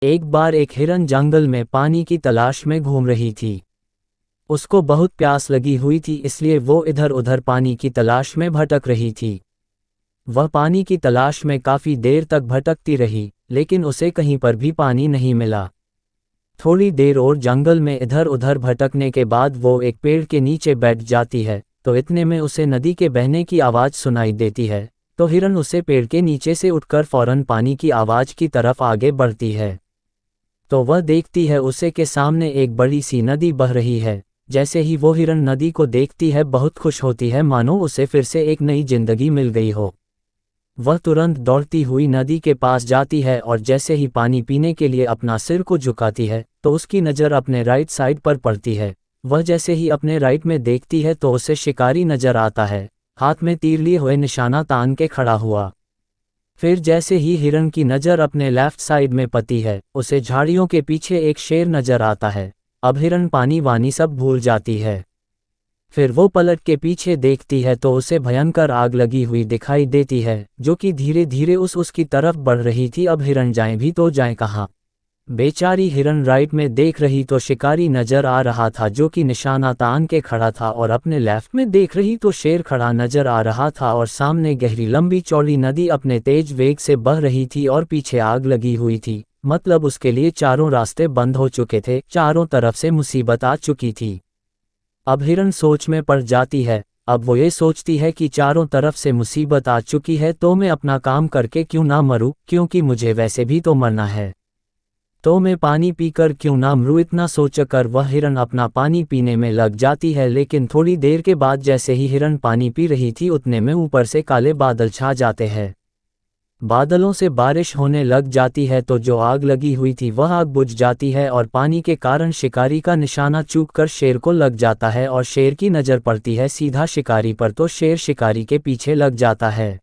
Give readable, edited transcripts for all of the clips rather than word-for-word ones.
एक बार एक हिरन जंगल में पानी की तलाश में घूम रही थी। उसको बहुत प्यास लगी हुई थी, इसलिए वो इधर उधर पानी की तलाश में भटक रही थी। वह पानी की तलाश में काफ़ी देर तक भटकती रही, लेकिन उसे कहीं पर भी पानी नहीं मिला। थोड़ी देर और जंगल में इधर उधर भटकने के बाद वो एक पेड़ के नीचे बैठ जाती है, तो इतने में उसे नदी के बहने की आवाज़ सुनाई देती है। तो हिरन उसे पेड़ के नीचे से उठकर फौरन पानी की आवाज़ की तरफ आगे बढ़ती है। तो वह देखती है उसे के सामने एक बड़ी सी नदी बह रही है। जैसे ही वो हिरन नदी को देखती है, बहुत खुश होती है, मानो उसे फिर से एक नई जिंदगी मिल गई हो। वह तुरंत दौड़ती हुई नदी के पास जाती है और जैसे ही पानी पीने के लिए अपना सिर को झुकाती है, तो उसकी नज़र अपने राइट साइड पर पड़ती है। वह जैसे ही अपने राइट में देखती है तो उसे शिकारी नजर आता है, हाथ में तीर लिए हुए निशाना तान के खड़ा हुआ। फिर जैसे ही हिरन की नज़र अपने लेफ्ट साइड में पती है, उसे झाड़ियों के पीछे एक शेर नजर आता है। अब हिरन पानी वानी सब भूल जाती है। फिर वो पलट के पीछे देखती है तो उसे भयंकर आग लगी हुई दिखाई देती है, जो कि धीरे धीरे उसकी तरफ बढ़ रही थी। अब हिरन जाए भी तो जाए कहाँ। बेचारी हिरन राइट में देख रही तो शिकारी नजर आ रहा था, जो कि निशाना तान के खड़ा था, और अपने लेफ्ट में देख रही तो शेर खड़ा नजर आ रहा था, और सामने गहरी लंबी चौड़ी नदी अपने तेज वेग से बह रही थी और पीछे आग लगी हुई थी। मतलब उसके लिए चारों रास्ते बंद हो चुके थे, चारों तरफ से मुसीबत आ चुकी थी। अब हिरन सोच में पड़ जाती है। अब वो ये सोचती है कि चारों तरफ से मुसीबत आ चुकी है, तो मैं अपना काम करके क्यों ना मरूं, क्योंकि मुझे वैसे भी तो मरना है। तो मैं पानी पीकर क्यों ना मरूं। इतना सोचकर वह हिरन अपना पानी पीने में लग जाती है। लेकिन थोड़ी देर के बाद जैसे ही हिरन पानी पी रही थी, उतने में ऊपर से काले बादल छा जाते हैं। बादलों से बारिश होने लग जाती है, तो जो आग लगी हुई थी वह आग बुझ जाती है, और पानी के कारण शिकारी का निशाना चूककर शेर को लग जाता है, और शेर की नज़र पड़ती है सीधा शिकारी पर, तो शेर शिकारी के पीछे लग जाता है।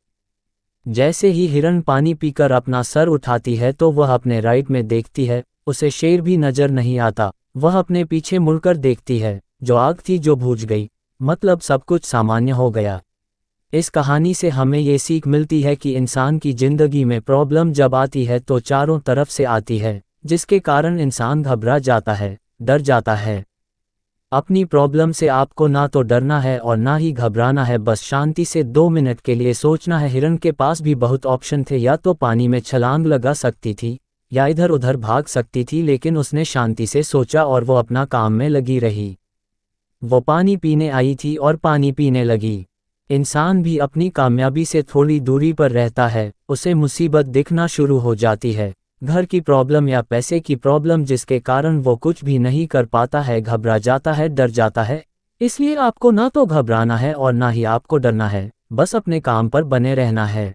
जैसे ही हिरन पानी पीकर अपना सर उठाती है तो वह अपने राइट में देखती है, उसे शेर भी नजर नहीं आता। वह अपने पीछे मुड़कर देखती है, जो आग थी जो बुझ गई, मतलब सब कुछ सामान्य हो गया। इस कहानी से हमें ये सीख मिलती है कि इंसान की ज़िंदगी में प्रॉब्लम जब आती है तो चारों तरफ से आती है, जिसके कारण इंसान घबरा जाता है, डर जाता है। अपनी प्रॉब्लम से आपको ना तो डरना है और ना ही घबराना है, बस शांति से 2 मिनट के लिए सोचना है। हिरन के पास भी बहुत ऑप्शन थे, या तो पानी में छलांग लगा सकती थी या इधर उधर भाग सकती थी, लेकिन उसने शांति से सोचा और वो अपना काम में लगी रही। वो पानी पीने आई थी और पानी पीने लगी। इंसान भी अपनी कामयाबी से थोड़ी दूरी पर रहता है, उसे मुसीबत दिखना शुरू हो जाती है, घर की प्रॉब्लम या पैसे की प्रॉब्लम, जिसके कारण वो कुछ भी नहीं कर पाता है, घबरा जाता है, डर जाता है। इसलिए आपको ना तो घबराना है और ना ही आपको डरना है, बस अपने काम पर बने रहना है।